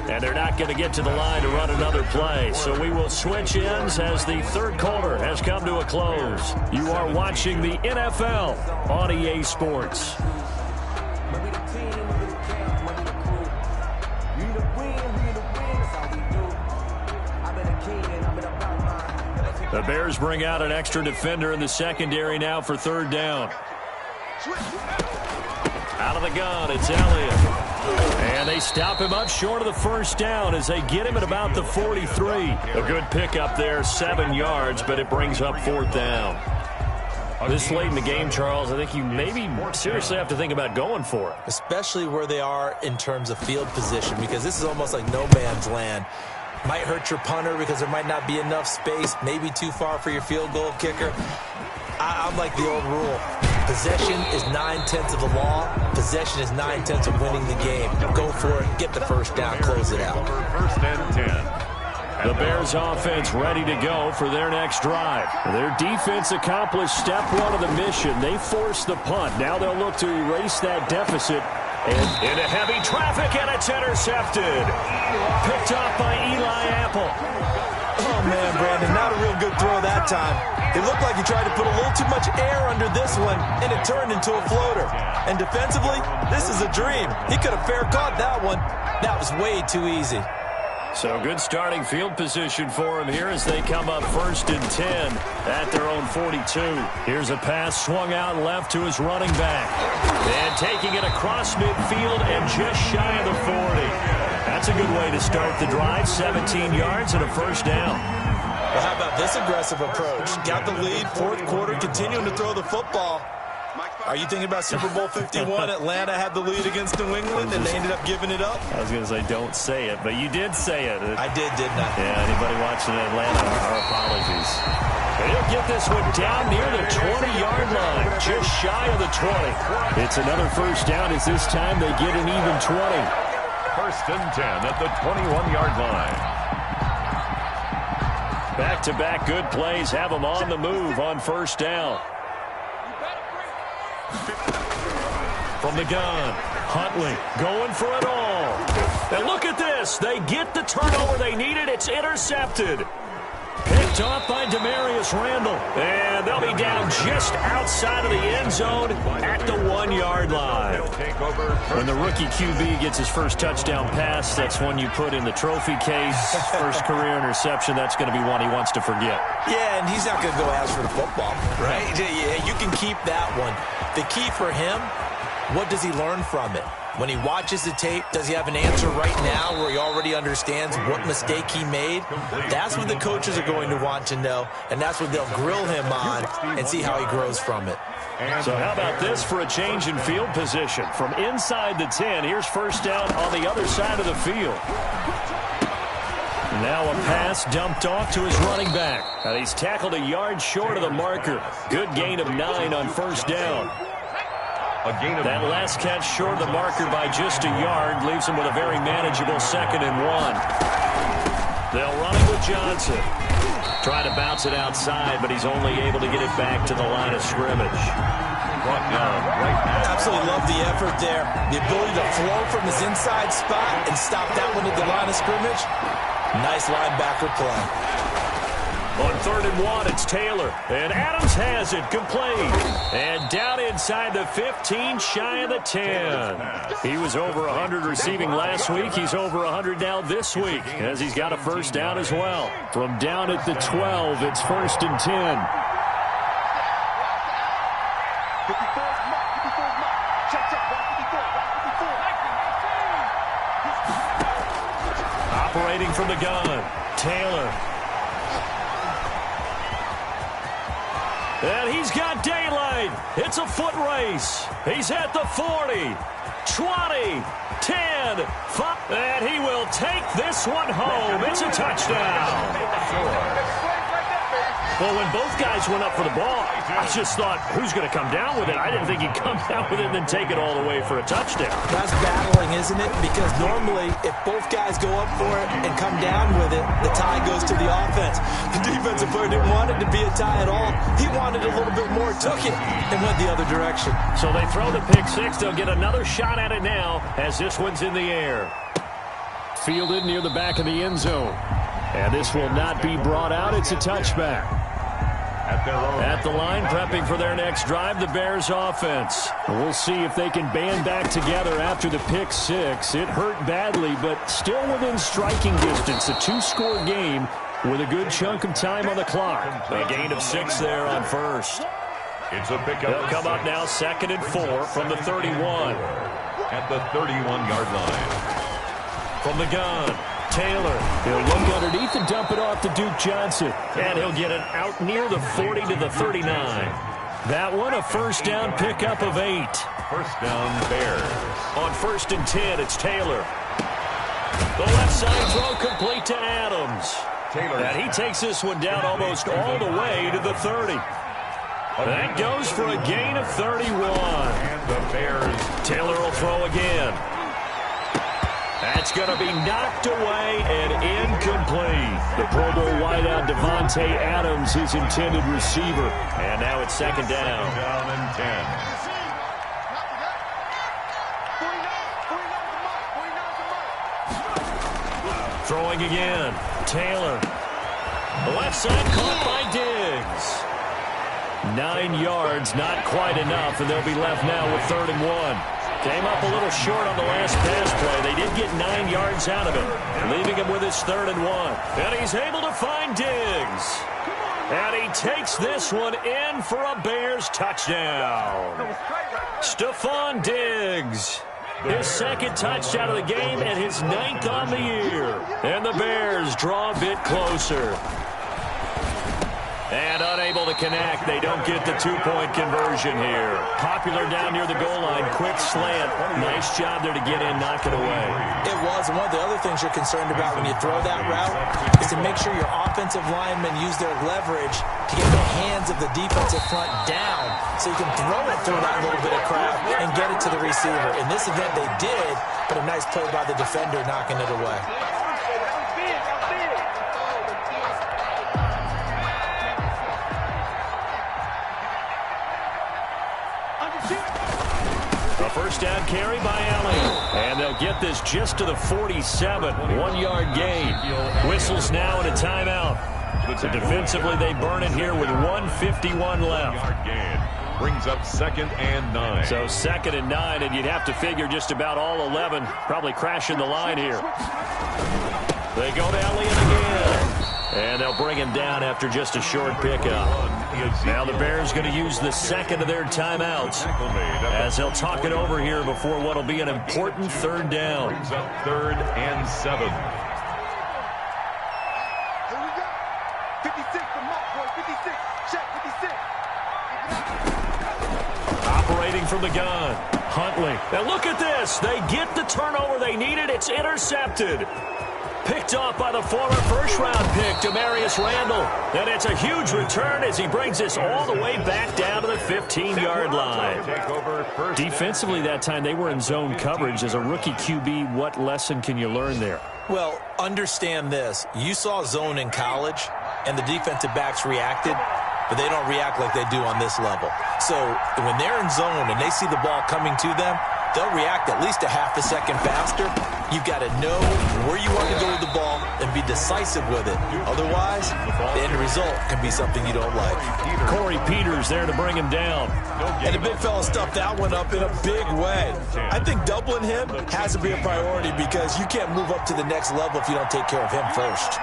And they're not going to get to the line to run another play. So we will switch ends as the third quarter has come to a close. You are watching the NFL on EA Sports. The Bears bring out an extra defender in the secondary now for third down. Out of the gun, it's Elliott. And they stop him up short of the first down as they get him at about the 43. A good pickup there, 7 yards, but it brings up fourth down. This late in the game, Charles, I think you maybe seriously have to think about going for it. Especially where they are in terms of field position, because this is almost like no man's land. Might hurt your punter because there might not be enough space, maybe too far for your field goal kicker. I'm like the old rule. Possession is 9/10 of the law. Possession is 9/10 of winning the game. Go for it, get the first down, close it out. First and 10. The Bears offense ready to go for their next drive. Their defense accomplished step one of the mission. They forced the punt. Now they'll look to erase that deficit. And into heavy traffic, and it's intercepted. Picked off by Eli Apple. Oh, man, Brandon, not a real good throw that time. It looked like he tried to put a little too much air under this one, and it turned into a floater. And defensively, this is a dream. He could have fair caught that one. That was way too easy. So good starting field position for him here as they come up first and 10 at their own 42. Here's a pass swung out left to his running back. And taking it across midfield and just shy of the 40. That's a good way to start the drive. 17 yards and a first down. Well, how about this aggressive approach? Got the lead, fourth quarter, continuing to throw the football. Are you thinking about Super Bowl 51? Atlanta had the lead against New England, and they ended up giving it up? I was going to say, don't say it, but you did say it. I did, didn't I? Yeah, anybody watching Atlanta, our apologies. But he'll get this one down near the 20-yard line, just shy of the 20. It's another first down as this time they get an even 20. First and 10 at the 21-yard line. Back-to-back good plays have them on the move on first down. From the gun, Huntley going for it all. And look at this. They get the turnover they needed. It's intercepted. Picked off by Demarius Randall. And they'll be down just outside of the end zone at the 1-yard line. When the rookie QB gets his first touchdown pass, that's one you put in the trophy case. First career interception, that's going to be one he wants to forget. Yeah, and he's not going to go ask for the football, right? Yeah, you can keep that one. The key for him, what does he learn from it? When he watches the tape, does he have an answer right now where he already understands what mistake he made? That's what the coaches are going to want to know, and that's what they'll grill him on and see how he grows from it. So how about this for a change in field position? From inside the 10, here's first down on the other side of the field. Now a pass dumped off to his running back. And he's tackled a yard short of the marker. Good gain of 9 on first down. That last catch short of the marker by just a yard leaves him with a very manageable 2nd and 1. They'll run it with Johnson. Try to bounce it outside, but he's only able to get it back to the line of scrimmage. Absolutely love the effort there. The ability to flow from his inside spot and stop that one at the line of scrimmage. Nice linebacker play. On 3rd and 1, it's Taylor. And Adams has it, complete. And down inside the 15, shy of the 10. He was over 100 receiving last week. He's over 100 now this week, as he's got a first down as well. From down at the 12, it's 1st and 10. Operating from the gun, Taylor. And he's got daylight. It's a foot race. He's at the 40, 20, 10, 5. And he will take this one home. It's a touchdown. Well, when both guys went up for the ball, I just thought, who's going to come down with it? I didn't think he'd come down with it and then take it all the way for a touchdown. That's battling, isn't it? Because normally, if both guys go up for it and come down with it, the tie goes to the offense. The defensive player didn't want it to be a tie at all. He wanted a little bit more, took it, and went the other direction. So they throw the pick six. They'll get another shot at it now as this one's in the air. fielded near the back of the end zone. And this will not be brought out. It's a touchback. At the line, prepping for their next drive, the Bears offense. We'll see if they can band back together after the pick six. It hurt badly, but still within striking distance. A 2-score game with a good chunk of time on the clock. A gain of 6 there on first. It's a pickup. They'll come up now 2nd and 4 from the 31. At the 31-yard line. From the gun, Taylor. He'll look underneath and dump it off to Duke Johnson. And he'll get it out near the 40 to the 39. That one, a first down pickup of 8. First down, Bears. On 1st and 10, it's Taylor. The left side throw complete to Adams. And he takes this one down almost all the way to the 30. That goes for a gain of 31. And the Bears. Taylor will throw again. That's going to be knocked away and incomplete. The Pro Bowl wideout Devontae Adams, his intended receiver. And now it's 2nd down. 2nd down and 10. Throwing again. Taylor. The left side caught by Diggs. 9 yards, not quite enough, and they'll be left now with 3rd and 1. Came up a little short on the last pass play. They did get 9 yards out of it, leaving him with his 3rd and 1. And he's able to find Diggs. And he takes this one in for a Bears touchdown. Stephon Diggs. His 2nd touchdown of the game and his 9th on the year. And the Bears draw a bit closer. And unable to connect. They don't get the 2-point conversion here. Popular down near the goal line. Quick slant. Nice job there to get in, knock it away. It was. And one of the other things you're concerned about when you throw that route is to make sure your offensive linemen use their leverage to get the hands of the defensive front down so you can throw it through that little bit of crowd and get it to the receiver. In this event, they did, but a nice play by the defender knocking it away. A first down carry by Elliott. And they'll get this just to the 47. 1-yard gain. Whistles now and a timeout. So defensively, they burn it here with 1:51 left. Brings up 2nd and 9. So 2nd and 9, and you'd have to figure just about all 11 probably crashing the line here. They go to Elliott again. And they'll bring him down after just a short pickup. Now the Bears going to use the 2nd of their timeouts as they'll talk it over here before what will be an important 3rd down. Brings up 3rd and 7. Here we go. 56 for Mark, boy. 56. Check 56. Operating from the gun. Huntley. Now look at this. They get the turnover they needed. It's intercepted. Picked off by the former first-round pick, Demarius Randall. And it's a huge return as he brings this all the way back down to the 15-yard line. Defensively that time, they were in zone coverage. As a rookie QB, what lesson can you learn there? Well, understand this. You saw zone in college, and the defensive backs reacted, but they don't react like they do on this level. So when they're in zone and they see the ball coming to them, they'll react at least a half a second faster. You've got to know where you want to go with the ball and be decisive with it. Otherwise, the end result can be something you don't like. Corey Peters there to bring him down. And the big fella stuffed that one up in a big way. I think doubling him has to be a priority because you can't move up to the next level if you don't take care of him first.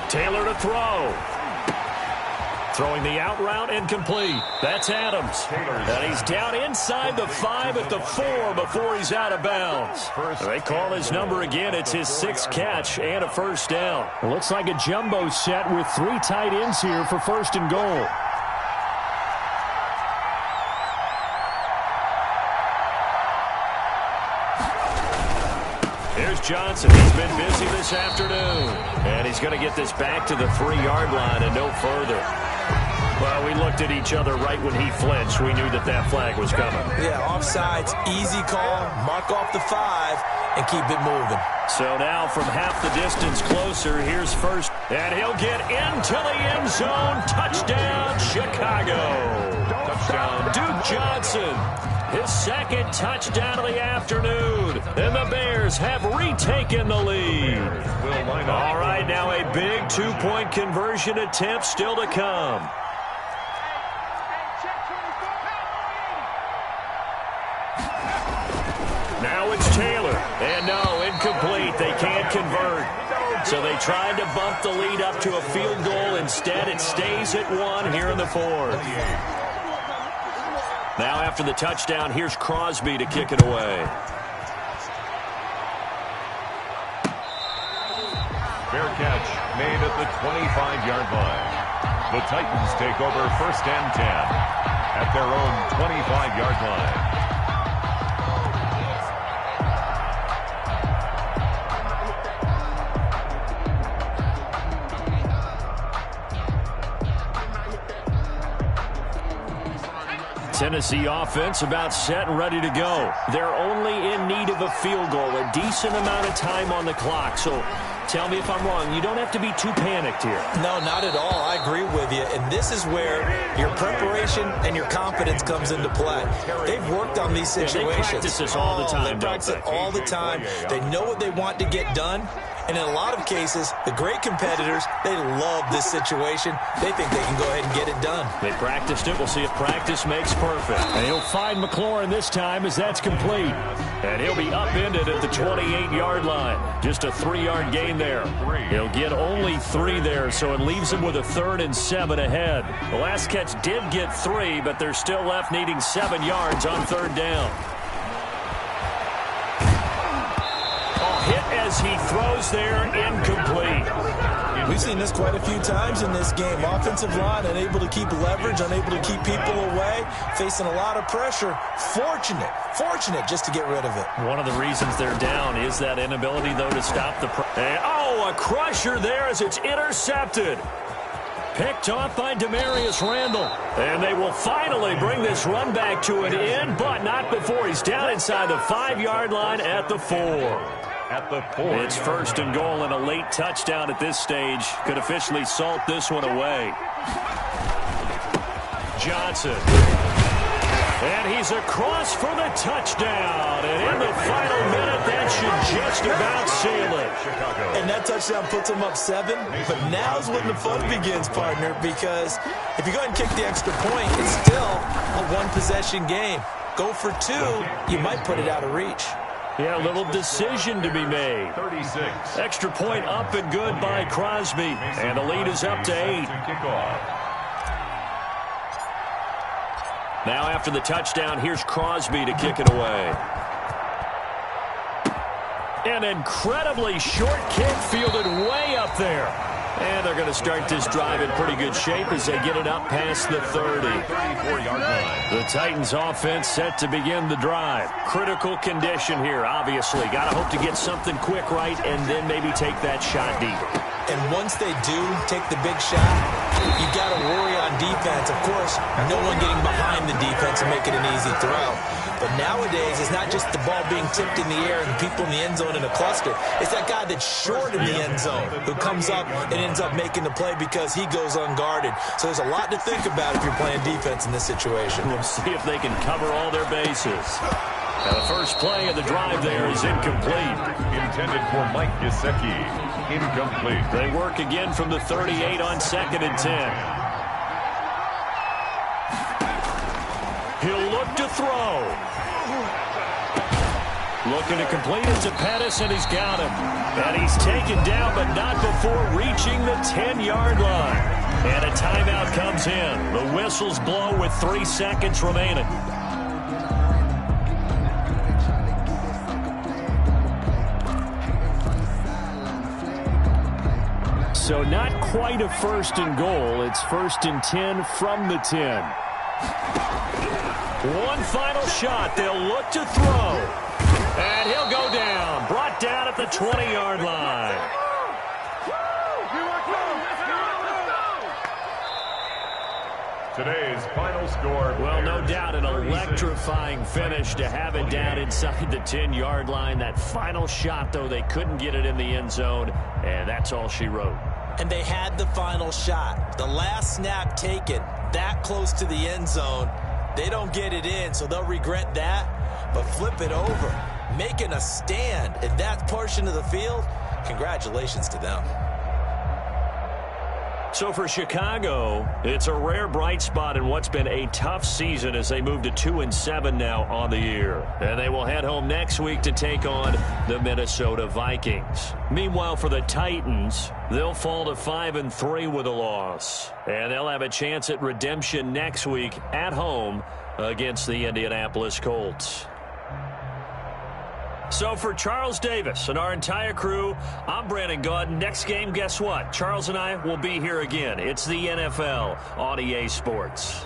Taylor to throw. Throwing the out route incomplete. That's Adams. And he's down inside the 5 at the 4 before he's out of bounds. They call his number again. It's his 6th catch and a first down. Looks like a jumbo set with 3 tight ends here for 1st and goal. Here's Johnson. He's been busy this afternoon. And he's going to get this back to the 3-yard line and no further. Well, we looked at each other right when he flinched. We knew that that flag was coming. Yeah, offsides, easy call, mark off the 5, and keep it moving. So now from half the distance closer, here's first. And he'll get into the end zone. Touchdown, Chicago. Touchdown, Duke Johnson. His second touchdown of the afternoon. And the Bears have retaken the lead. All right, now a big two-point conversion attempt still to come. Now it's Taylor. And no, incomplete. They can't convert. So they tried to bump the lead up to a field goal. Instead, it stays at 1 here in the fourth. Now after the touchdown, here's Crosby to kick it away. Fair catch made at the 25-yard line. The Titans take over 1st and 10 at their own 25-yard line. Tennessee offense about set and ready to go. They're only in need of a field goal, a decent amount of time on the clock. So tell me if I'm wrong. You don't have to be too panicked here. No, not at all. I agree with you. And this is where your preparation and your confidence comes into play. They've worked on these situations. They practice this all the time, They practice it all the time. They know what they want to get done. And in a lot of cases, the great competitors, they love this situation. They think they can go ahead and get it done. They practiced it. We'll see if practice makes perfect. And he'll find McLaurin this time as that's complete. And he'll be upended at the 28-yard line. Just a 3-yard gain there. He'll get only 3 there, so it leaves him with a 3rd and 7 ahead. The last catch did get 3, but they're still left needing 7 yards on 3rd down. Hit as he throws there, incomplete. We've seen this quite a few times in this game. Offensive line unable to keep leverage, unable to keep people away, facing a lot of pressure. Fortunate just to get rid of it. One of the reasons they're down is that inability, though, to stop the a crusher there as it's intercepted. Picked off by Demarius Randall. And they will finally bring this run back to an end, but not before he's down inside the 5-yard line at the 4. It's 1st and goal, and a late touchdown at this stage could officially salt this one away. Johnson. And he's across for the touchdown. And in the final minute, that should just about seal it. And that touchdown puts him up 7. But now's when the fun begins, partner, because if you go ahead and kick the extra point, it's still a one-possession game. Go for 2, you might put it out of reach. Yeah, a little decision to be made. 36. Extra point up and good by Crosby. And the lead is up to 8. Now after the touchdown, here's Crosby to kick it away. An incredibly short kick fielded way up there. And they're going to start this drive in pretty good shape as they get it up past the 30. 34-yard line. The Titans offense set to begin the drive. Critical condition here, obviously. Got to hope to get something quick right and then maybe take that shot deep. And once they do take the big shot, you got to worry on defense. Of course, no one getting behind the defense and making an easy throw. But nowadays, it's not just the ball being tipped in the air and people in the end zone in a cluster. It's that guy that's short in the end zone who comes up and ends up making the play because he goes unguarded. So there's a lot to think about if you're playing defense in this situation. We'll see if they can cover all their bases. Now the first play of the drive there is incomplete. Intended for Mike Gesicki. Incomplete. They work again from the 38 on 2nd and 10. He'll look to throw. Looking to complete it to Pettis, and he's got him. And he's taken down, but not before reaching the 10-yard line. And a timeout comes in. The whistles blow with 3 seconds remaining. So not quite a 1st and goal. It's 1st and 10 from the 10. One final shot. They'll look to throw. And he'll go down. Brought down at the 20-yard line. Today's final score. Well, no doubt an electrifying finish to have it down inside the 10-yard line. That final shot, though, they couldn't get it in the end zone. And that's all she wrote. And they had the final shot. The last snap taken that close to the end zone. They don't get it in, so they'll regret that. But flip it over, making a stand in that portion of the field, congratulations to them. So for Chicago, it's a rare bright spot in what's been a tough season as they move to 2-7 now on the year. And they will head home next week to take on the Minnesota Vikings. Meanwhile, for the Titans, they'll fall to 5-3 with a loss. And they'll have a chance at redemption next week at home against the Indianapolis Colts. So for Charles Davis and our entire crew, I'm Brandon Gaudin. Next game, guess what? Charles and I will be here again. It's the NFL on EA Sports.